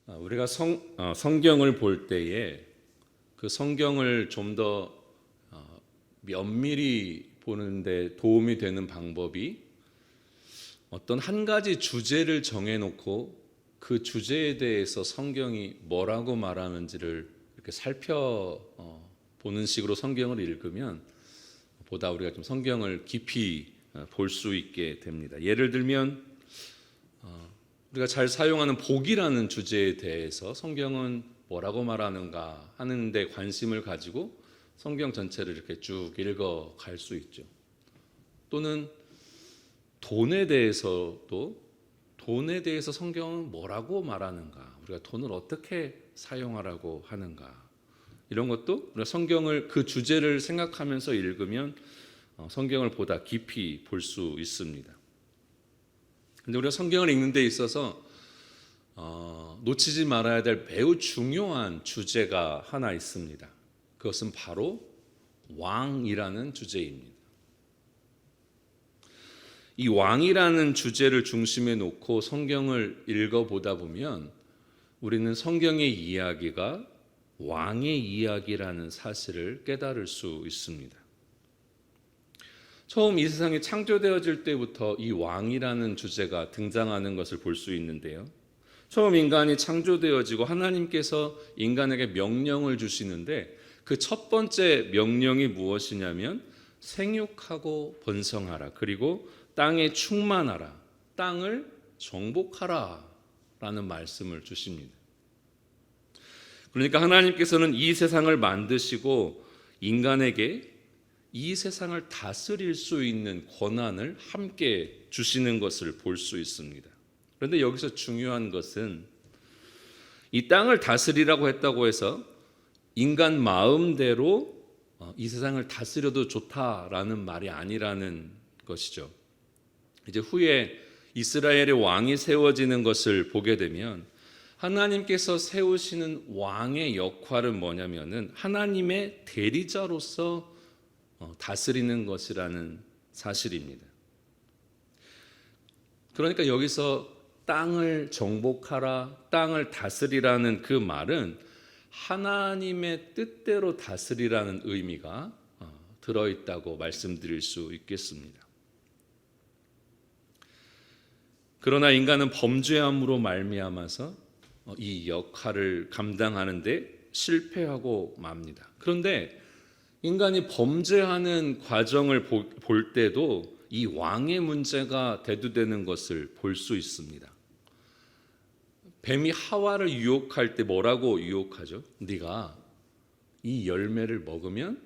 우리가 성경을 볼 때에 그 성경을 좀 더 면밀히 보는데 도움이 되는 방법이 어떤 한 가지 주제를 정해놓고 그 주제에 대해서 성경이 뭐라고 말하는지를 이렇게 살펴보는 식으로 성경을 읽으면 보다 우리가 좀 성경을 깊이 볼 수 있게 됩니다. 예를 들면 우리가 잘 사용하는 복이라는 주제에 대해서 성경은 뭐라고 말하는가 하는 데 관심을 가지고 성경 전체를 이렇게 쭉 읽어 갈 수 있죠. 또는 돈에 대해서 성경은 뭐라고 말하는가, 우리가 돈을 어떻게 사용하라고 하는가, 이런 것도 우리가 성경을 그 주제를 생각하면서 읽으면 성경을 보다 깊이 볼 수 있습니다. 근데 우리가 성경을 읽는 데 있어서 놓치지 말아야 될 매우 중요한 주제가 하나 있습니다. 그것은 바로 왕이라는 주제입니다. 이 왕이라는 주제를 중심에 놓고 성경을 읽어보다 보면 우리는 성경의 이야기가 왕의 이야기라는 사실을 깨달을 수 있습니다. 처음 이 세상이 창조되어질 때부터 이 왕이라는 주제가 등장하는 것을 볼 수 있는데요. 처음 인간이 창조되어지고 하나님께서 인간에게 명령을 주시는데 그 첫 번째 명령이 무엇이냐면 생육하고 번성하라, 그리고 땅에 충만하라, 땅을 정복하라 라는 말씀을 주십니다. 그러니까 하나님께서는 이 세상을 만드시고 인간에게 이 세상을 다스릴 수 있는 권한을 함께 주시는 것을 볼 수 있습니다. 그런데 여기서 중요한 것은 이 땅을 다스리라고 했다고 해서 인간 마음대로 이 세상을 다스려도 좋다라는 말이 아니라는 것이죠. 이제 후에 이스라엘의 왕이 세워지는 것을 보게 되면 하나님께서 세우시는 왕의 역할은 뭐냐면은 하나님의 대리자로서 다스리는 것이라는 사실입니다. 그러니까 여기서 땅을 정복하라, 땅을 다스리라는 그 말은 하나님의 뜻대로 다스리라는 의미가 들어있다고 말씀드릴 수 있겠습니다. 그러나 인간은 범죄함으로 말미암아서 이 역할을 감당하는데 실패하고 맙니다. 그런데 인간이 범죄하는 과정을 볼 때도 이 왕의 문제가 대두되는 것을 볼 수 있습니다. 뱀이 하와를 유혹할 때 뭐라고 유혹하죠? 네가 이 열매를 먹으면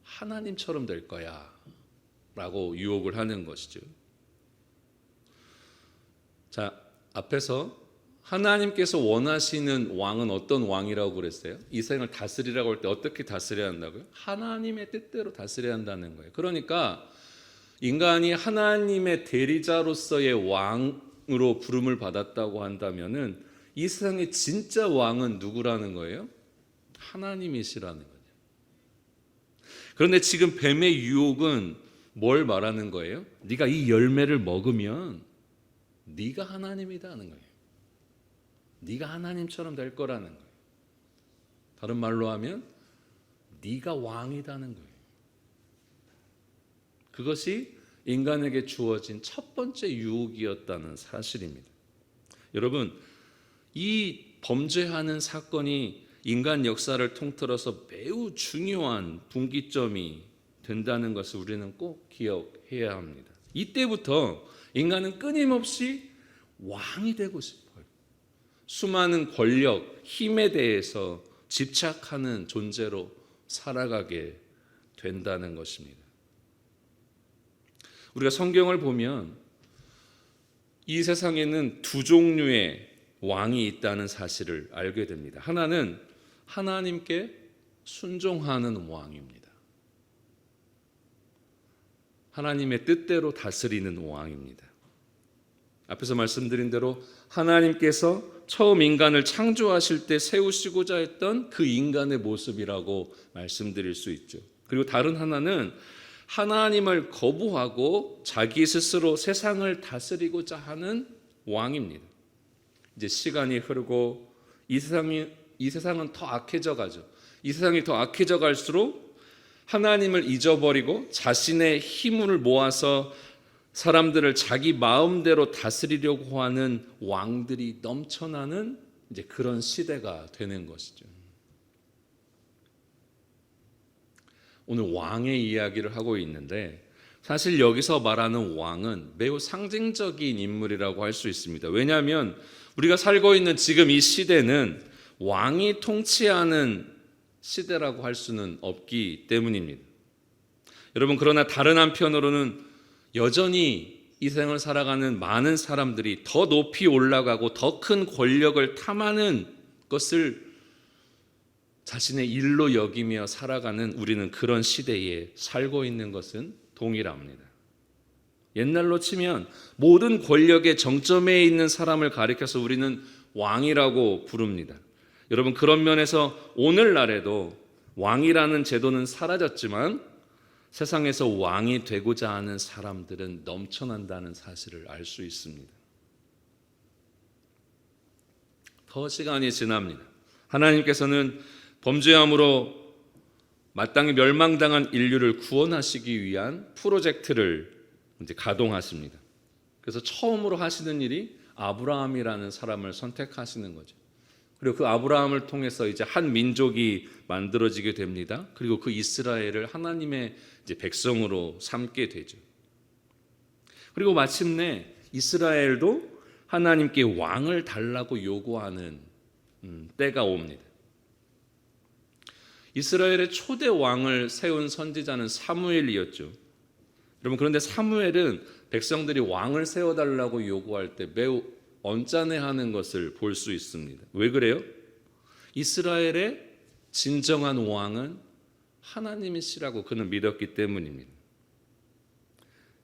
하나님처럼 될 거야 라고 유혹을 하는 것이죠. 자, 앞에서 하나님께서 원하시는 왕은 어떤 왕이라고 그랬어요? 이 세상을 다스리라고 할 때 어떻게 다스려야 한다고요? 하나님의 뜻대로 다스려야 한다는 거예요. 그러니까 인간이 하나님의 대리자로서의 왕으로 부름을 받았다고 한다면은 이 세상의 진짜 왕은 누구라는 거예요? 하나님이시라는 거예요. 그런데 지금 뱀의 유혹은 뭘 말하는 거예요? 네가 이 열매를 먹으면 네가 하나님이다는 거예요. 네가 하나님처럼 될 거라는 거예요. 다른 말로 하면 네가 왕이다는 거예요. 그것이 인간에게 주어진 첫 번째 유혹이었다는 사실입니다. 여러분, 이 범죄하는 사건이 인간 역사를 통틀어서 매우 중요한 분기점이 된다는 것을 우리는 꼭 기억해야 합니다. 이때부터 인간은 끊임없이 왕이 되고 싶어요. 수많은 권력, 힘에 대해서 집착하는 존재로 살아가게 된다는 것입니다. 우리가 성경을 보면 이 세상에는 두 종류의 왕이 있다는 사실을 알게 됩니다. 하나는 하나님께 순종하는 왕입니다. 하나님의 뜻대로 다스리는 왕입니다. 앞에서 말씀드린 대로 하나님께서 처음 인간을 창조하실 때 세우시고자 했던 그 인간의 모습이라고 말씀드릴 수 있죠. 그리고 다른 하나는 하나님을 거부하고 자기 스스로 세상을 다스리고자 하는 왕입니다. 이제 시간이 흐르고 이 세상은 더 악해져 가죠. 이 세상이 더 악해져 갈수록 하나님을 잊어버리고 자신의 힘을 모아서 사람들을 자기 마음대로 다스리려고 하는 왕들이 넘쳐나는 이제 그런 시대가 되는 것이죠. 오늘 왕의 이야기를 하고 있는데 사실 여기서 말하는 왕은 매우 상징적인 인물이라고 할 수 있습니다. 왜냐하면 우리가 살고 있는 지금 이 시대는 왕이 통치하는 시대라고 할 수는 없기 때문입니다. 여러분, 그러나 다른 한편으로는 여전히 이 생을 살아가는 많은 사람들이 더 높이 올라가고 더 큰 권력을 탐하는 것을 자신의 일로 여기며 살아가는 우리는 그런 시대에 살고 있는 것은 동일합니다. 옛날로 치면 모든 권력의 정점에 있는 사람을 가리켜서 우리는 왕이라고 부릅니다. 여러분, 그런 면에서 오늘날에도 왕이라는 제도는 사라졌지만 세상에서 왕이 되고자 하는 사람들은 넘쳐난다는 사실을 알 수 있습니다. 더 시간이 지납니다. 하나님께서는 범죄함으로 마땅히 멸망당한 인류를 구원하시기 위한 프로젝트를 이제 가동하십니다. 그래서 처음으로 하시는 일이 아브라함이라는 사람을 선택하시는 거죠. 그리고 그 아브라함을 통해서 이제 한 민족이 만들어지게 됩니다. 그리고 그 이스라엘을 하나님의 이제 백성으로 삼게 되죠. 그리고 마침내 이스라엘도 하나님께 왕을 달라고 요구하는 때가 옵니다. 이스라엘의 초대 왕을 세운 선지자는 사무엘이었죠. 여러분, 그런데 사무엘은 백성들이 왕을 세워달라고 요구할 때 매우 언짢아하는 것을 볼 수 있습니다. 왜 그래요? 이스라엘의 진정한 왕은 하나님이시라고 그는 믿었기 때문입니다.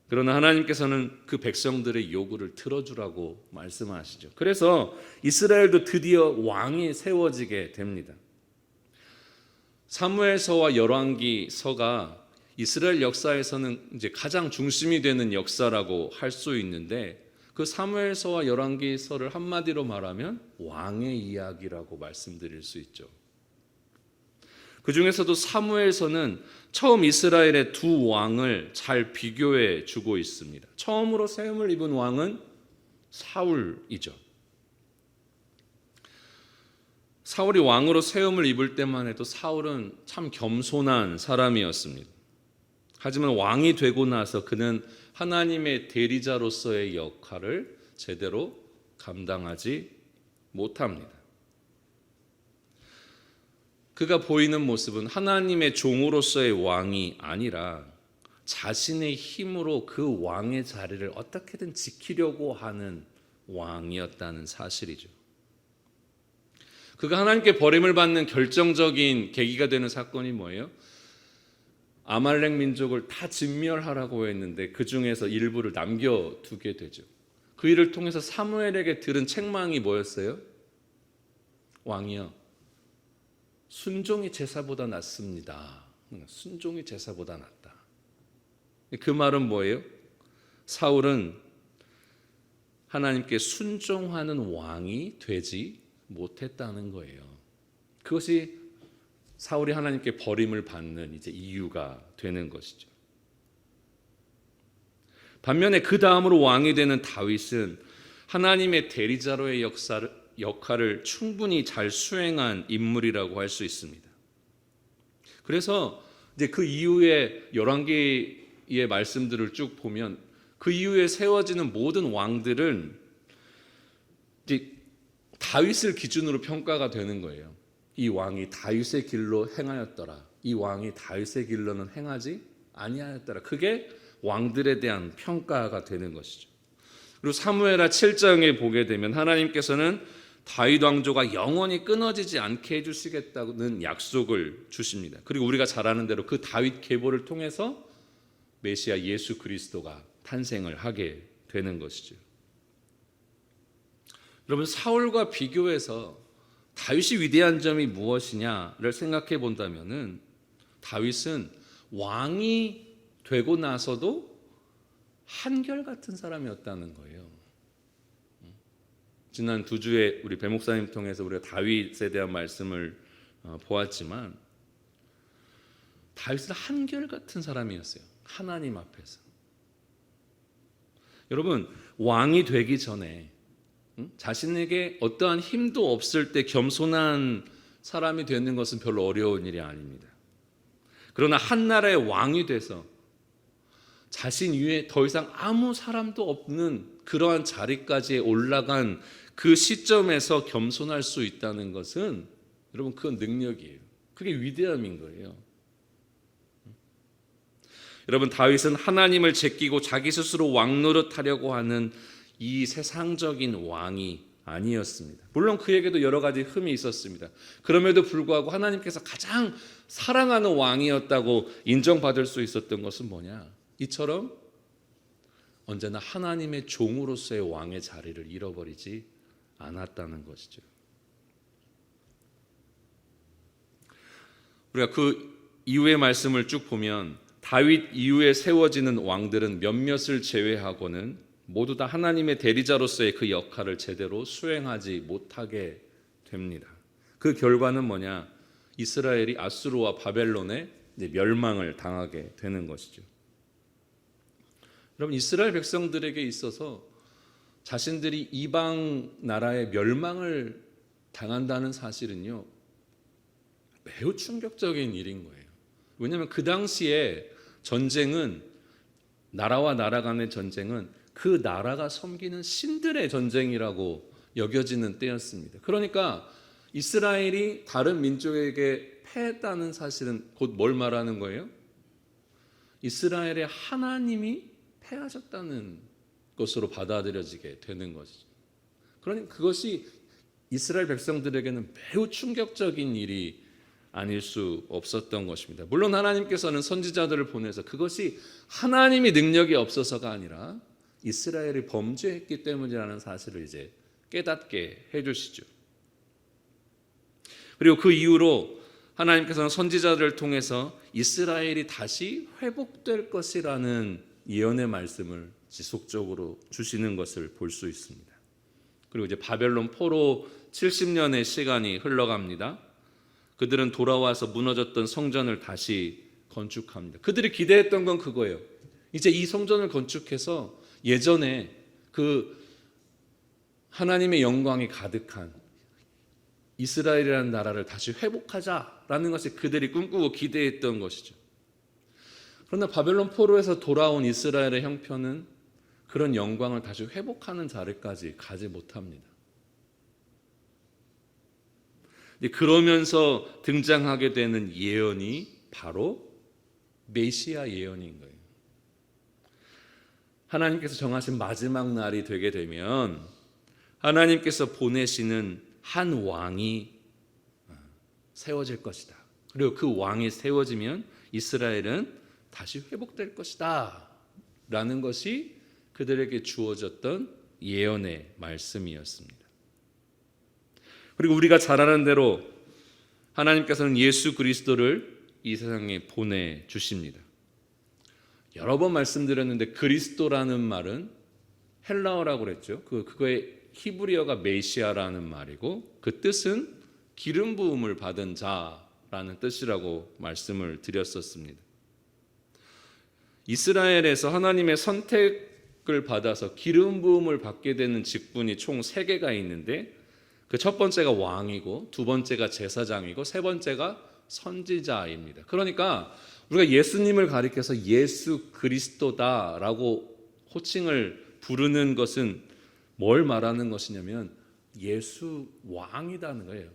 그러나 하나님께서는 그 백성들의 요구를 들어주라고 말씀하시죠. 그래서 이스라엘도 드디어 왕이 세워지게 됩니다. 사무엘서와 열왕기서가 이스라엘 역사에서는 이제 가장 중심이 되는 역사라고 할 수 있는데 그 사무엘서와 열왕기서를 한마디로 말하면 왕의 이야기라고 말씀드릴 수 있죠. 그 중에서도 사무엘서는 처음 이스라엘의 두 왕을 잘 비교해 주고 있습니다. 처음으로 세움을 입은 왕은 사울이죠. 사울이 왕으로 세움을 입을 때만 해도 사울은 참 겸손한 사람이었습니다. 하지만 왕이 되고 나서 그는 하나님의 대리자로서의 역할을 제대로 감당하지 못합니다. 그가 보이는 모습은 하나님의 종으로서의 왕이 아니라 자신의 힘으로 그 왕의 자리를 어떻게든 지키려고 하는 왕이었다는 사실이죠. 그가 하나님께 버림을 받는 결정적인 계기가 되는 사건이 뭐예요? 아말렉 민족을 다 진멸하라고 했는데 그 중에서 일부를 남겨두게 되죠. 그 일을 통해서 사무엘에게 들은 책망이 뭐였어요? 왕이여, 순종이 제사보다 낫습니다. 순종이 제사보다 낫다. 그 말은 뭐예요? 사울은 하나님께 순종하는 왕이 되지 못했다는 거예요. 그것이 사울이 하나님께 버림을 받는 이제 이유가 되는 것이죠. 반면에 그 다음으로 왕이 되는 다윗은 하나님의 대리자로의 역할을 충분히 잘 수행한 인물이라고 할 수 있습니다. 그래서 이제 그 이후에 열왕기의 말씀들을 쭉 보면 그 이후에 세워지는 모든 왕들은 이제 다윗을 기준으로 평가가 되는 거예요. 이 왕이 다윗의 길로 행하였더라. 이 왕이 다윗의 길로는 행하지 아니하였더라. 그게 왕들에 대한 평가가 되는 것이죠. 그리고 사무엘하 7장에 보게 되면 하나님께서는 다윗 왕조가 영원히 끊어지지 않게 해주시겠다는 약속을 주십니다. 그리고 우리가 잘 아는 대로 그 다윗 계보를 통해서 메시아 예수 그리스도가 탄생을 하게 되는 것이죠. 여러분, 사울과 비교해서 다윗이 위대한 점이 무엇이냐를 생각해 본다면은 다윗은 왕이 되고 나서도 한결같은 사람이었다는 거예요. 지난 2주에 우리 배 목사님 통해서 우리가 다윗에 대한 말씀을 보았지만 다윗은 한결같은 사람이었어요. 하나님 앞에서. 여러분, 왕이 되기 전에 자신에게 어떠한 힘도 없을 때 겸손한 사람이 되는 것은 별로 어려운 일이 아닙니다. 그러나 한 나라의 왕이 돼서 자신 위에 더 이상 아무 사람도 없는 그러한 자리까지 올라간 그 시점에서 겸손할 수 있다는 것은 여러분, 그건 능력이에요. 그게 위대함인 거예요. 여러분, 다윗은 하나님을 제끼고 자기 스스로 왕 노릇하려고 하는 이 세상적인 왕이 아니었습니다. 물론 그에게도 여러 가지 흠이 있었습니다. 그럼에도 불구하고 하나님께서 가장 사랑하는 왕이었다고 인정받을 수 있었던 것은 뭐냐? 이처럼 언제나 하나님의 종으로서의 왕의 자리를 잃어버리지 않았다는 것이죠. 우리가 그 이후의 말씀을 쭉 보면 다윗 이후에 세워지는 왕들은 몇몇을 제외하고는 모두 다 하나님의 대리자로서의 그 역할을 제대로 수행하지 못하게 됩니다. 그 결과는 뭐냐? 이스라엘이 아수르와 바벨론의 멸망을 당하게 되는 것이죠. 여러분, 이스라엘 백성들에게 있어서 자신들이 이방 나라의 멸망을 당한다는 사실은요, 매우 충격적인 일인 거예요. 왜냐하면 그 당시에 전쟁은, 나라와 나라 간의 전쟁은 그 나라가 섬기는 신들의 전쟁이라고 여겨지는 때였습니다. 그러니까 이스라엘이 다른 민족에게 패했다는 사실은 곧 뭘 말하는 거예요? 이스라엘의 하나님이 패하셨다는 것으로 받아들여지게 되는 것이죠. 그러니까 그것이 이스라엘 백성들에게는 매우 충격적인 일이 아닐 수 없었던 것입니다. 물론 하나님께서는 선지자들을 보내서 그것이 하나님의 능력이 없어서가 아니라 이스라엘이 범죄했기 때문이라는 사실을 이제 깨닫게 해주시죠. 그리고 그 이후로 하나님께서는 선지자들을 통해서 이스라엘이 다시 회복될 것이라는 예언의 말씀을 지속적으로 주시는 것을 볼 수 있습니다. 그리고 이제 바벨론 포로 70년의 시간이 흘러갑니다. 그들은 돌아와서 무너졌던 성전을 다시 건축합니다. 그들이 기대했던 건 그거예요. 이제 이 성전을 건축해서 예전에 그 하나님의 영광이 가득한 이스라엘이라는 나라를 다시 회복하자라는 것이 그들이 꿈꾸고 기대했던 것이죠. 그러나 바벨론 포로에서 돌아온 이스라엘의 형편은 그런 영광을 다시 회복하는 자리까지 가지 못합니다. 그러면서 등장하게 되는 예언이 바로 메시아 예언인 거예요. 하나님께서 정하신 마지막 날이 되게 되면 하나님께서 보내시는 한 왕이 세워질 것이다. 그리고 그 왕이 세워지면 이스라엘은 다시 회복될 것이다 라는 것이 그들에게 주어졌던 예언의 말씀이었습니다. 그리고 우리가 잘 아는 대로 하나님께서는 예수 그리스도를 이 세상에 보내주십니다. 여러 번 말씀드렸는데 그리스도라는 말은 헬라어라고 그랬죠. 그거의 히브리어가 메시아라는 말이고 그 뜻은 기름 부음을 받은 자라는 뜻이라고 말씀을 드렸었습니다. 이스라엘에서 하나님의 선택을 받아서 기름 부음을 받게 되는 직분이 총 3개가 있는데 그 첫 번째가 왕이고 두 번째가 제사장이고 세 번째가 선지자입니다. 그러니까 우리가 예수님을 가리켜서 예수 그리스도다라고 호칭을 부르는 것은 뭘 말하는 것이냐면 예수 왕이라는 거예요.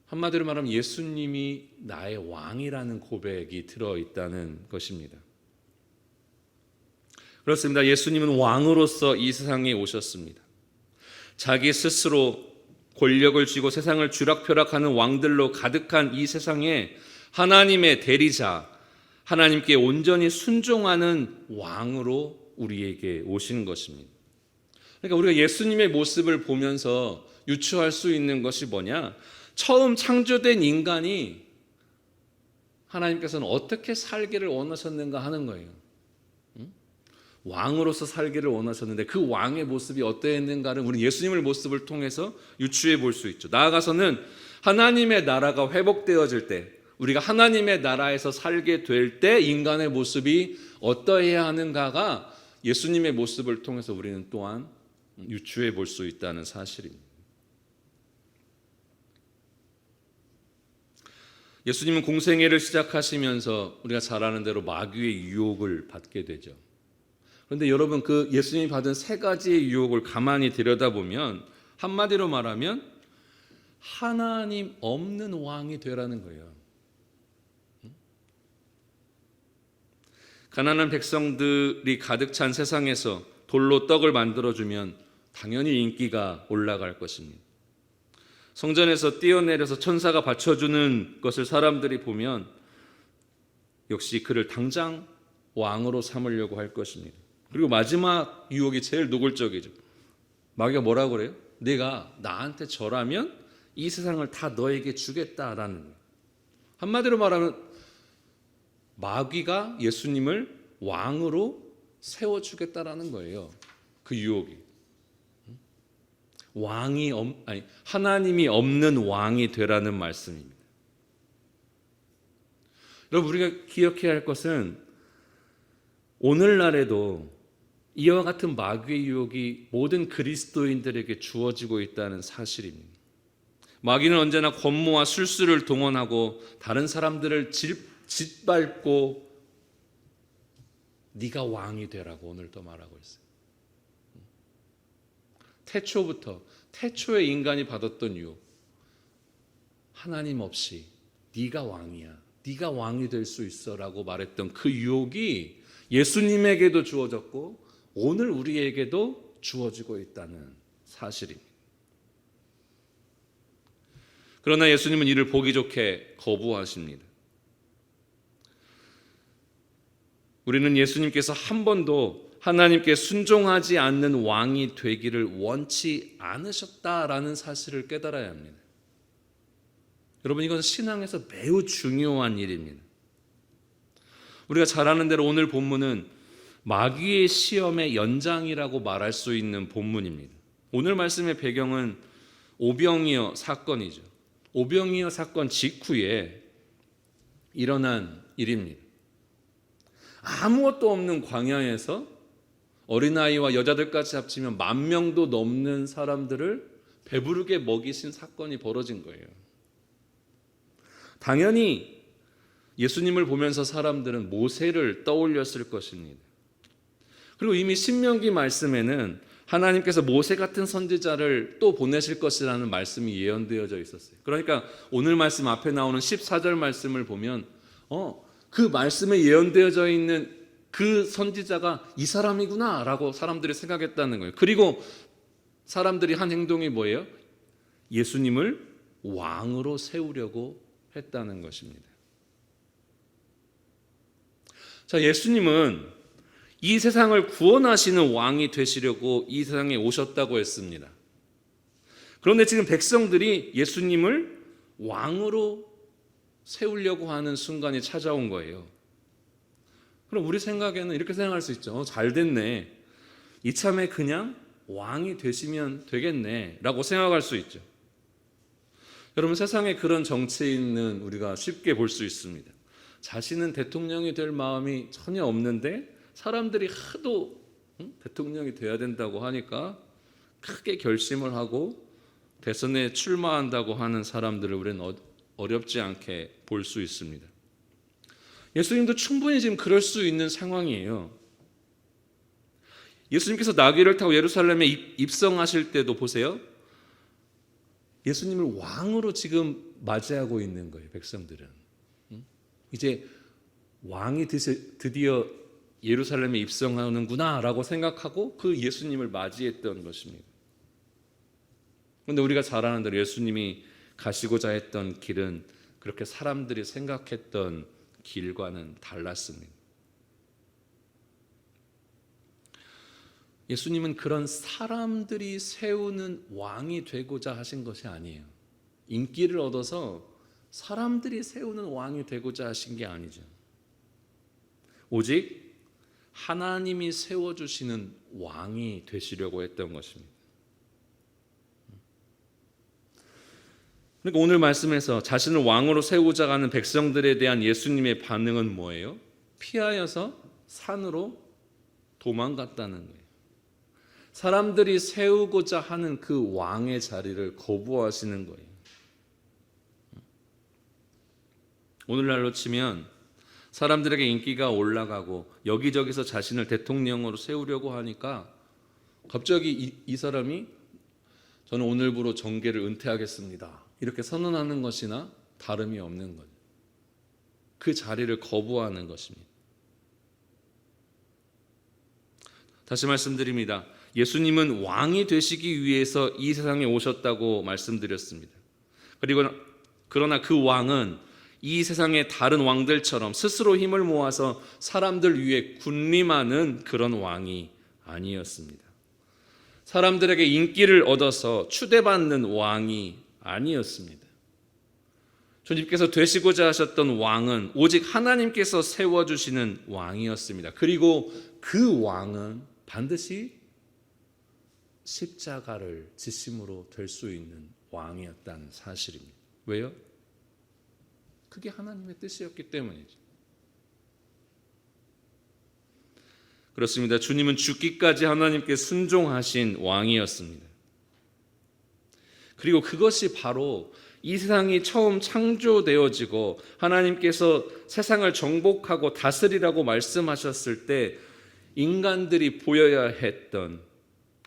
한마디로 말하면 예수님이 나의 왕이라는 고백이 들어있다는 것입니다. 그렇습니다. 예수님은 왕으로서 이 세상에 오셨습니다. 자기 스스로 권력을 쥐고 세상을 쥐락펴락하는 왕들로 가득한 이 세상에 하나님의 대리자, 하나님께 온전히 순종하는 왕으로 우리에게 오신 것입니다. 그러니까 우리가 예수님의 모습을 보면서 유추할 수 있는 것이 뭐냐? 처음 창조된 인간이 하나님께서는 어떻게 살기를 원하셨는가 하는 거예요. 왕으로서 살기를 원하셨는데 그 왕의 모습이 어떠했는가를 우리 예수님의 모습을 통해서 유추해 볼 수 있죠. 나아가서는 하나님의 나라가 회복되어질 때, 우리가 하나님의 나라에서 살게 될 때 인간의 모습이 어떠해야 하는가가 예수님의 모습을 통해서 우리는 또한 유추해 볼 수 있다는 사실입니다. 예수님은 공생애를 시작하시면서 우리가 잘 아는 대로 마귀의 유혹을 받게 되죠. 그런데 여러분, 그 예수님이 받은 세 가지의 유혹을 가만히 들여다보면 한마디로 말하면 하나님 없는 왕이 되라는 거예요. 가난한 백성들이 가득 찬 세상에서 돌로 떡을 만들어주면 당연히 인기가 올라갈 것입니다. 성전에서 뛰어내려서 천사가 받쳐주는 것을 사람들이 보면 역시 그를 당장 왕으로 삼으려고 할 것입니다. 그리고 마지막 유혹이 제일 노골적이죠. 마귀가 뭐라고 그래요? 네가 나한테 절하면 이 세상을 다 너에게 주겠다라는 거예요. 한마디로 말하면 마귀가 예수님을 왕으로 세워주겠다라는 거예요. 그 유혹이. 하나님이 없는 왕이 되라는 말씀입니다. 여러분, 우리가 기억해야 할 것은 오늘날에도 이와 같은 마귀의 유혹이 모든 그리스도인들에게 주어지고 있다는 사실입니다. 마귀는 언제나 권모와 술수를 동원하고 다른 사람들을 짓밟고 네가 왕이 되라고 오늘도 말하고 있어요. 태초에 인간이 받았던 유혹, 하나님 없이 네가 왕이야, 네가 왕이 될 수 있어라고 말했던 그 유혹이 예수님에게도 주어졌고 오늘 우리에게도 주어지고 있다는 사실입니다. 그러나 예수님은 이를 보기 좋게 거부하십니다. 우리는 예수님께서 한 번도 하나님께 순종하지 않는 왕이 되기를 원치 않으셨다라는 사실을 깨달아야 합니다. 여러분, 이건 신앙에서 매우 중요한 일입니다. 우리가 잘 아는 대로 오늘 본문은 마귀의 시험의 연장이라고 말할 수 있는 본문입니다. 오늘 말씀의 배경은 오병이어 사건이죠. 오병이어 사건 직후에 일어난 일입니다. 아무것도 없는 광야에서 어린아이와 여자들까지 합치면 10,000명도 넘는 사람들을 배부르게 먹이신 사건이 벌어진 거예요. 당연히 예수님을 보면서 사람들은 모세를 떠올렸을 것입니다. 그리고 이미 신명기 말씀에는 하나님께서 모세 같은 선지자를 또 보내실 것이라는 말씀이 예언되어져 있었어요. 그러니까 오늘 말씀 앞에 나오는 14절 말씀을 보면 그 말씀에 예언되어져 있는 그 선지자가 이 사람이구나 라고 사람들이 생각했다는 거예요. 그리고 사람들이 한 행동이 뭐예요? 예수님을 왕으로 세우려고 했다는 것입니다. 자, 예수님은 이 세상을 구원하시는 왕이 되시려고 이 세상에 오셨다고 했습니다. 그런데 지금 백성들이 예수님을 왕으로 세우려고 하는 순간이 찾아온 거예요. 그럼 우리 생각에는 이렇게 생각할 수 있죠. 잘 됐네. 이참에 그냥 왕이 되시면 되겠네 라고 생각할 수 있죠. 여러분, 세상에 그런 정치인은 우리가 쉽게 볼 수 있습니다. 자신은 대통령이 될 마음이 전혀 없는데 사람들이 하도 대통령이 돼야 된다고 하니까 크게 결심을 하고 대선에 출마한다고 하는 사람들을 우리는 어렵지 않게 볼 수 있습니다. 예수님도 충분히 지금 그럴 수 있는 상황이에요. 예수님께서 나귀를 타고 예루살렘에 입성하실 때도 보세요. 예수님을 왕으로 지금 맞이하고 있는 거예요, 백성들은. 이제 왕이 드디어 예루살렘에 입성하는구나 라고 생각하고 그 예수님을 맞이했던 것입니다. 그런데 우리가 잘 아는 대로 예수님이 가시고자 했던 길은 그렇게 사람들이 생각했던 길과는 달랐습니다. 예수님은 그런 사람들이 세우는 왕이 되고자 하신 것이 아니에요. 인기를 얻어서 사람들이 세우는 왕이 되고자 하신 게 아니죠. 오직 하나님이 세워주시는 왕이 되시려고 했던 것입니다. 그러니까 오늘 말씀에서 자신을 왕으로 세우자 하는 백성들에 대한 예수님의 반응은 뭐예요? 피하여서 산으로 도망갔다는 거예요. 사람들이 세우고자 하는 그 왕의 자리를 거부하시는 거예요. 오늘날로 치면 사람들에게 인기가 올라가고 여기저기서 자신을 대통령으로 세우려고 하니까 갑자기 이 사람이 저는 오늘부로 정계를 은퇴하겠습니다, 이렇게 선언하는 것이나 다름이 없는 거예요. 그 자리를 거부하는 것입니다. 다시 말씀드립니다. 예수님은 왕이 되시기 위해서 이 세상에 오셨다고 말씀드렸습니다. 그러나 그 왕은 이 세상의 다른 왕들처럼 스스로 힘을 모아서 사람들 위에 군림하는 그런 왕이 아니었습니다. 사람들에게 인기를 얻어서 추대받는 왕이 아니었습니다. 주님께서 되시고자 하셨던 왕은 오직 하나님께서 세워주시는 왕이었습니다. 그리고 그 왕은 반드시 십자가를 지심으로 될 수 있는 왕이었다는 사실입니다. 왜요? 그게 하나님의 뜻이었기 때문이죠. 그렇습니다. 주님은 죽기까지 하나님께 순종하신 왕이었습니다. 그리고 그것이 바로 이 세상이 처음 창조되어지고 하나님께서 세상을 정복하고 다스리라고 말씀하셨을 때 인간들이 보여야 했던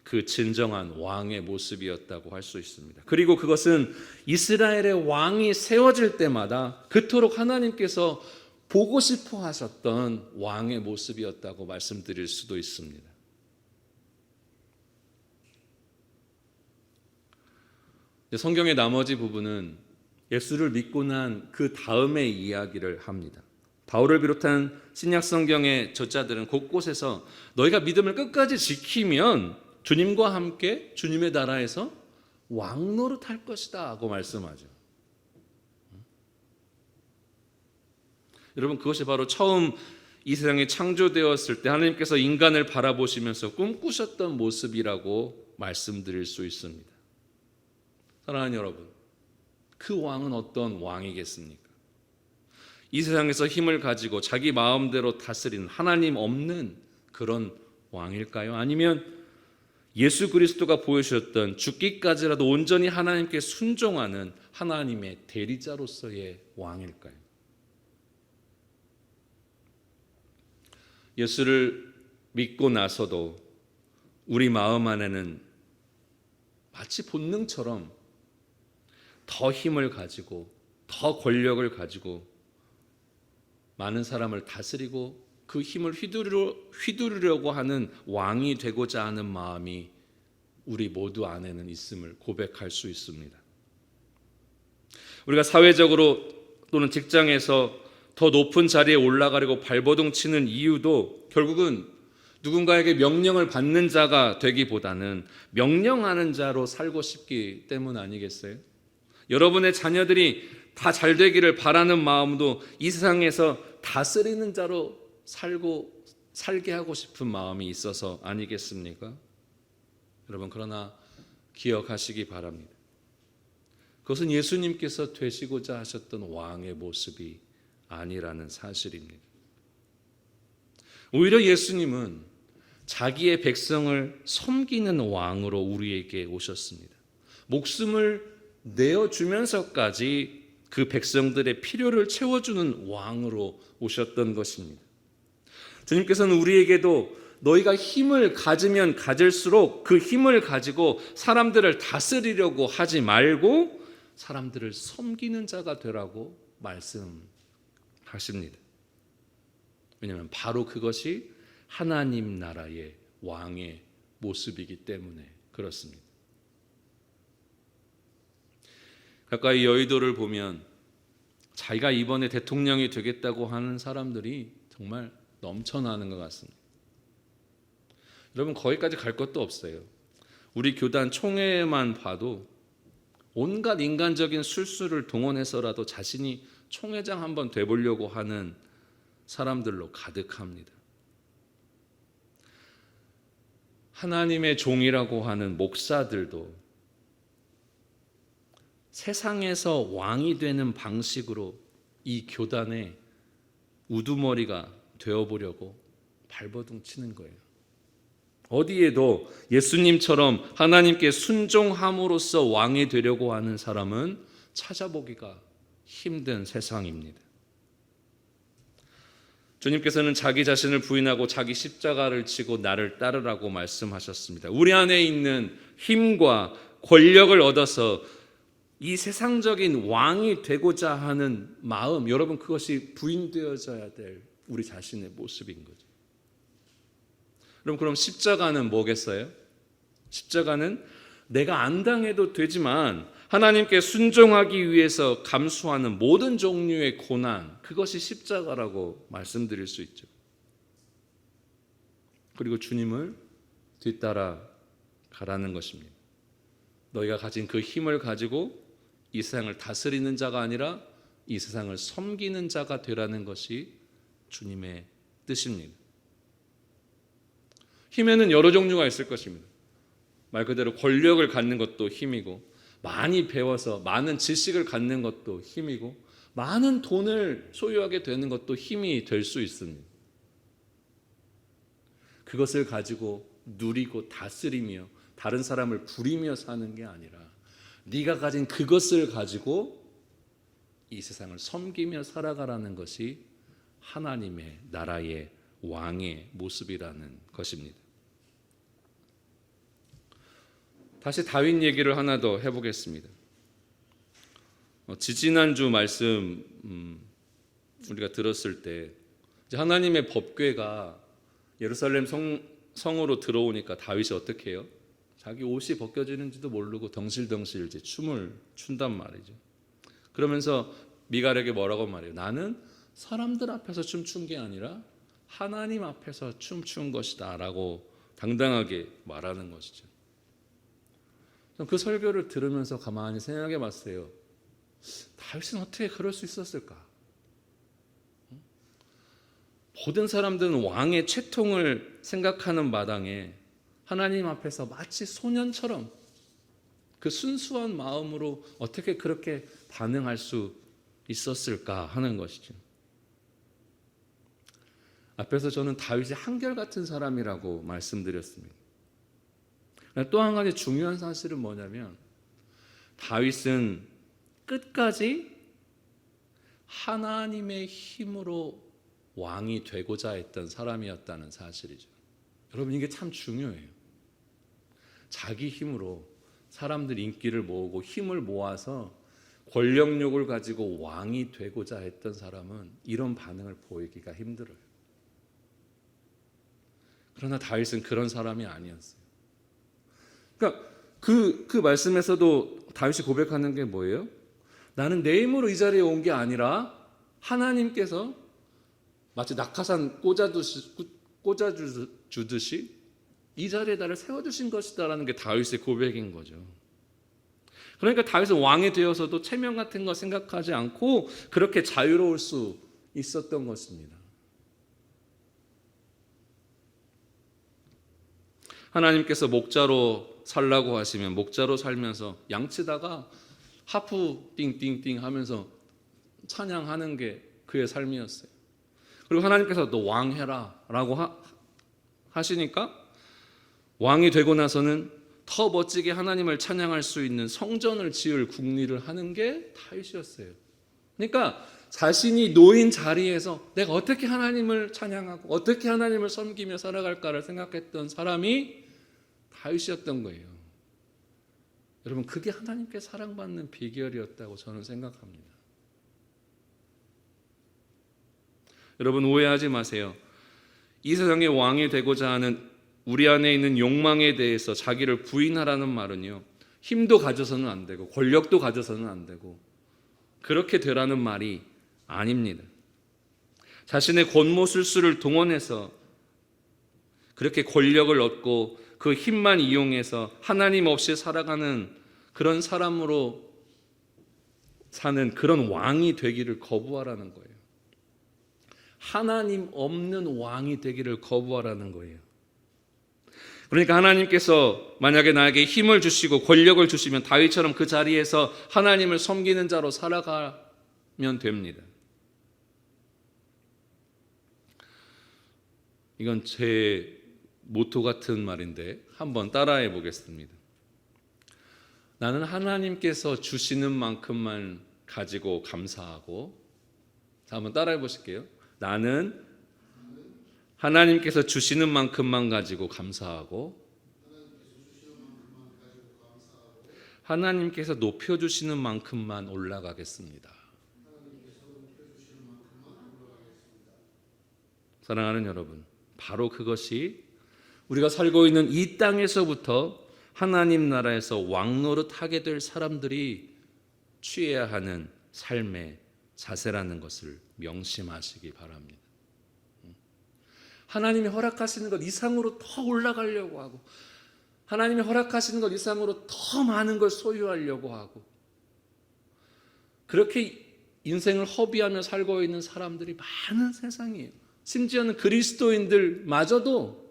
그 진정한 왕의 모습이었다고 할 수 있습니다. 그리고 그것은 이스라엘의 왕이 세워질 때마다 그토록 하나님께서 보고 싶어 하셨던 왕의 모습이었다고 말씀드릴 수도 있습니다. 성경의 나머지 부분은 예수를 믿고 난 그 다음의 이야기를 합니다. 바울을 비롯한 신약 성경의 저자들은 곳곳에서 너희가 믿음을 끝까지 지키면 주님과 함께 주님의 나라에서 왕 노릇할 것이다 하고 말씀하죠. 여러분, 그것이 바로 처음 이 세상이 창조되었을 때 하나님께서 인간을 바라보시면서 꿈꾸셨던 모습이라고 말씀드릴 수 있습니다. 사랑하는 여러분, 그 왕은 어떤 왕이겠습니까? 이 세상에서 힘을 가지고 자기 마음대로 다스리는 하나님 없는 그런 왕일까요? 아니면 예수 그리스도가 보여주셨던 죽기까지라도 온전히 하나님께 순종하는 하나님의 대리자로서의 왕일까요? 예수를 믿고 나서도 우리 마음 안에는 마치 본능처럼 더 힘을 가지고 더 권력을 가지고 많은 사람을 다스리고 그 힘을 휘두르려고 하는 왕이 되고자 하는 마음이 우리 모두 안에는 있음을 고백할 수 있습니다. 우리가 사회적으로 또는 직장에서 더 높은 자리에 올라가려고 발버둥 치는 이유도 결국은 누군가에게 명령을 받는 자가 되기보다는 명령하는 자로 살고 싶기 때문 아니겠어요? 여러분의 자녀들이 다 잘 되기를 바라는 마음도 이 세상에서 다스리는 자로 살게 하고 싶은 마음이 있어서 아니겠습니까? 여러분, 그러나 기억하시기 바랍니다. 그것은 예수님께서 되시고자 하셨던 왕의 모습이 아니라는 사실입니다. 오히려 예수님은 자기의 백성을 섬기는 왕으로 우리에게 오셨습니다. 목숨을 내어주면서까지 그 백성들의 필요를 채워주는 왕으로 오셨던 것입니다. 주님께서는 우리에게도 너희가 힘을 가지면 가질수록 그 힘을 가지고 사람들을 다스리려고 하지 말고 사람들을 섬기는 자가 되라고 말씀하십니다. 왜냐하면 바로 그것이 하나님 나라의 왕의 모습이기 때문에 그렇습니다. 가까이 여의도를 보면 자기가 이번에 대통령이 되겠다고 하는 사람들이 정말 넘쳐나는 것 같습니다. 여러분, 거기까지 갈 것도 없어요. 우리 교단 총회만 봐도 온갖 인간적인 술수를 동원해서라도 자신이 총회장 한번 돼보려고 하는 사람들로 가득합니다. 하나님의 종이라고 하는 목사들도 세상에서 왕이 되는 방식으로 이 교단의 우두머리가 되어보려고 발버둥 치는 거예요. 어디에도 예수님처럼 하나님께 순종함으로써 왕이 되려고 하는 사람은 찾아보기가 힘든 세상입니다. 주님께서는 자기 자신을 부인하고 자기 십자가를 지고 나를 따르라고 말씀하셨습니다. 우리 안에 있는 힘과 권력을 얻어서 이 세상적인 왕이 되고자 하는 마음, 여러분 그것이 부인되어져야 될 우리 자신의 모습인 거죠. 그럼 십자가는 뭐겠어요? 십자가는 내가 안 당해도 되지만 하나님께 순종하기 위해서 감수하는 모든 종류의 고난, 그것이 십자가라고 말씀드릴 수 있죠. 그리고 주님을 뒤따라 가라는 것입니다. 너희가 가진 그 힘을 가지고 이 세상을 다스리는 자가 아니라 이 세상을 섬기는 자가 되라는 것이 주님의 뜻입니다. 힘에는 여러 종류가 있을 것입니다. 말 그대로 권력을 갖는 것도 힘이고, 많이 배워서 많은 지식을 갖는 것도 힘이고, 많은 돈을 소유하게 되는 것도 힘이 될 수 있습니다. 그것을 가지고 누리고 다스리며 다른 사람을 부리며 사는 게 아니라 네가 가진 그것을 가지고 이 세상을 섬기며 살아가라는 것이 하나님의 나라의 왕의 모습이라는 것입니다. 다시 다윗 얘기를 하나 더 해보겠습니다. 지지난주 말씀 우리가 들었을 때 이제 하나님의 법궤가 예루살렘 성으로 들어오니까 다윗이 어떻게 해요? 자기 옷이 벗겨지는지도 모르고 덩실덩실 이제 춤을 춘단 말이죠. 그러면서 미갈에게 뭐라고 말해요? 나는 사람들 앞에서 춤춘 게 아니라 하나님 앞에서 춤춘 것이다 라고 당당하게 말하는 것이죠. 그 설교를 들으면서 가만히 생각해 봤어요. 다윗은 어떻게 그럴 수 있었을까? 모든 사람들은 왕의 채통을 생각하는 마당에 하나님 앞에서 마치 소년처럼 그 순수한 마음으로 어떻게 그렇게 반응할 수 있었을까 하는 것이죠. 앞에서 저는 다윗이 한결같은 사람이라고 말씀드렸습니다. 또 한 가지 중요한 사실은 뭐냐면 다윗은 끝까지 하나님의 힘으로 왕이 되고자 했던 사람이었다는 사실이죠. 여러분 이게 참 중요해요. 자기 힘으로 사람들 인기를 모으고 힘을 모아서 권력욕을 가지고 왕이 되고자 했던 사람은 이런 반응을 보이기가 힘들어요. 그러나 다윗은 그런 사람이 아니었어요. 그러니까 그 말씀에서도 다윗이 고백하는 게 뭐예요? 나는 내 힘으로 이 자리에 온 게 아니라 하나님께서 마치 낙하산 꽂아주듯이 이 자리에 나를 세워주신 것이다라는 게 다윗의 고백인 거죠. 그러니까 다윗은 왕이 되어서도 체면 같은 거 생각하지 않고 그렇게 자유로울 수 있었던 것입니다. 하나님께서 목자로 살라고 하시면 목자로 살면서 양치다가 하프 띵띵띵 하면서 찬양하는 게 그의 삶이었어요. 그리고 하나님께서 너 왕해라 라고 하시니까 왕이 되고 나서는 더 멋지게 하나님을 찬양할 수 있는 성전을 지을 궁리를 하는 게 다윗이었어요. 그러니까 자신이 놓인 자리에서 내가 어떻게 하나님을 찬양하고 어떻게 하나님을 섬기며 살아갈까를 생각했던 사람이 다윗이었던 거예요. 여러분 그게 하나님께 사랑받는 비결이었다고 저는 생각합니다. 여러분 오해하지 마세요. 이 세상의 왕이 되고자 하는 우리 안에 있는 욕망에 대해서 자기를 부인하라는 말은요, 힘도 가져서는 안 되고 권력도 가져서는 안 되고 그렇게 되라는 말이 아닙니다. 자신의 권모술수를 동원해서 그렇게 권력을 얻고 그 힘만 이용해서 하나님 없이 살아가는 그런 사람으로 사는 그런 왕이 되기를 거부하라는 거예요. 하나님 없는 왕이 되기를 거부하라는 거예요. 그러니까 하나님께서 만약에 나에게 힘을 주시고 권력을 주시면 다윗처럼 그 자리에서 하나님을 섬기는 자로 살아가면 됩니다. 이건 제 모토 같은 말인데 한번 따라해 보겠습니다. 나는 하나님께서 주시는 만큼만 가지고 감사하고, 자, 한번 따라해 보실게요. 나는 하나님께서 주시는 만큼만 가지고 감사하고, 하나님께서 높여주시는 만큼만 올라가겠습니다. 사랑하는 여러분, 바로 그것이 우리가 살고 있는 이 땅에서부터 하나님 나라에서 왕노릇하게 될 사람들이 취해야 하는 삶의 자세라는 것을 명심하시기 바랍니다. 하나님이 허락하시는 것 이상으로 더 올라가려고 하고, 하나님이 허락하시는 것 이상으로 더 많은 걸 소유하려고 하고, 그렇게 인생을 허비하며 살고 있는 사람들이 많은 세상이에요. 심지어는 그리스도인들마저도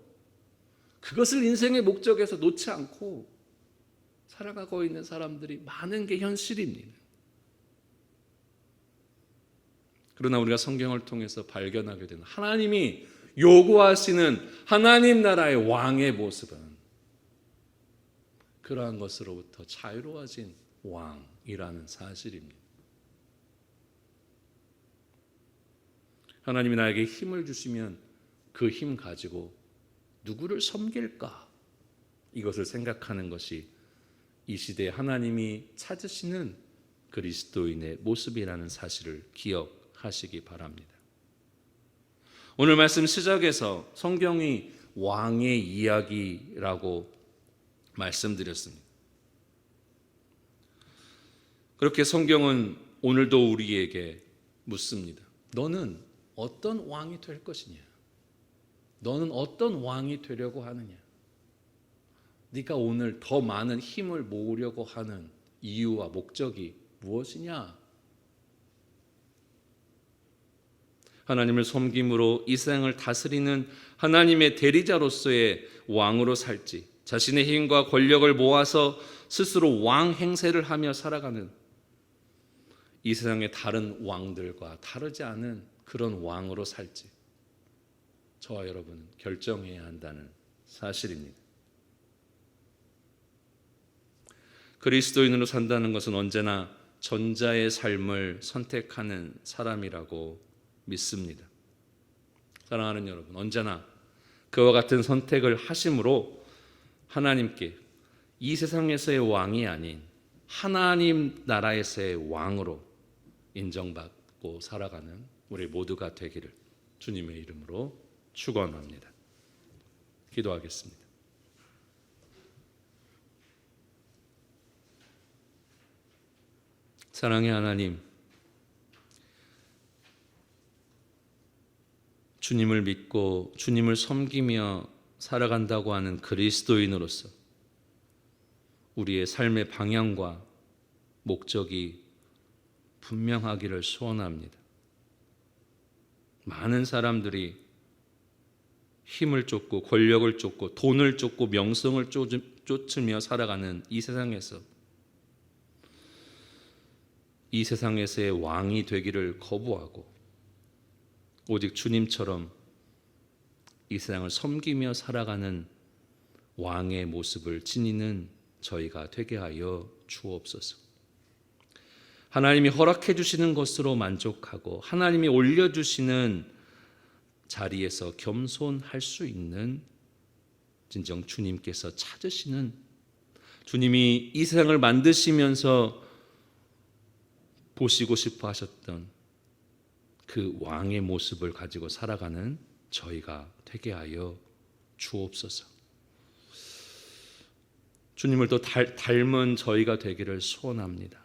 그것을 인생의 목적에서 놓지 않고 살아가고 있는 사람들이 많은 게 현실입니다. 그러나 우리가 성경을 통해서 발견하게 되는 하나님이 요구하시는 하나님 나라의 왕의 모습은 그러한 것으로부터 자유로워진 왕이라는 사실입니다. 하나님이 나에게 힘을 주시면 그 힘 가지고 누구를 섬길까? 이것을 생각하는 것이 이 시대에 하나님이 찾으시는 그리스도인의 모습이라는 사실을 기억하시기 바랍니다. 오늘 말씀 시작에서 성경이 왕의 이야기라고 말씀드렸습니다. 그렇게 성경은 오늘도 우리에게 묻습니다. 너는 어떤 왕이 될 것이냐? 너는 어떤 왕이 되려고 하느냐? 네가 오늘 더 많은 힘을 모으려고 하는 이유와 목적이 무엇이냐? 하나님을 섬김으로 이 세상을 다스리는 하나님의 대리자로서의 왕으로 살지, 자신의 힘과 권력을 모아서 스스로 왕 행세를 하며 살아가는 이 세상의 다른 왕들과 다르지 않은 그런 왕으로 살지, 저와 여러분은 결정해야 한다는 사실입니다. 그리스도인으로 산다는 것은 언제나 전자의 삶을 선택하는 사람이라고 믿습니다. 사랑하는 여러분, 언제나 그와 같은 선택을 하심으로 하나님께 이 세상에서의 왕이 아닌 하나님 나라에서의 왕으로 인정받고 살아가는 우리 모두가 되기를 주님의 이름으로 축원합니다. 기도하겠습니다. 사랑의 하나님, 주님을 믿고 주님을 섬기며 살아간다고 하는 그리스도인으로서 우리의 삶의 방향과 목적이 분명하기를 소원합니다. 많은 사람들이 힘을 쫓고 권력을 쫓고 돈을 쫓고 명성을 쫓으며 살아가는 이 세상에서 이 세상에서의 왕이 되기를 거부하고 오직 주님처럼 이 세상을 섬기며 살아가는 왕의 모습을 지니는 저희가 되게 하여 주옵소서. 하나님이 허락해 주시는 것으로 만족하고 하나님이 올려주시는 자리에서 겸손할 수 있는 진정 주님께서 찾으시는, 주님이 이 세상을 만드시면서 보시고 싶어 하셨던 그 왕의 모습을 가지고 살아가는 저희가 되게 하여 주옵소서. 주님을 또 닮은 저희가 되기를 소원합니다.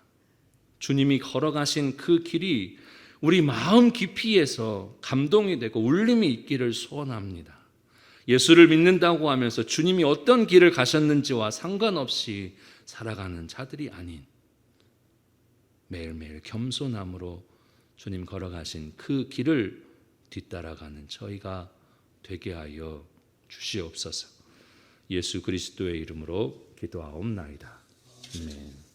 주님이 걸어가신 그 길이 우리 마음 깊이에서 감동이 되고 울림이 있기를 소원합니다. 예수를 믿는다고 하면서 주님이 어떤 길을 가셨는지와 상관없이 살아가는 자들이 아닌 매일매일 겸손함으로 주님 걸어가신 그 길을 뒤따라가는 저희가 되게 하여 주시옵소서. 예수 그리스도의 이름으로 기도하옵나이다. 아멘.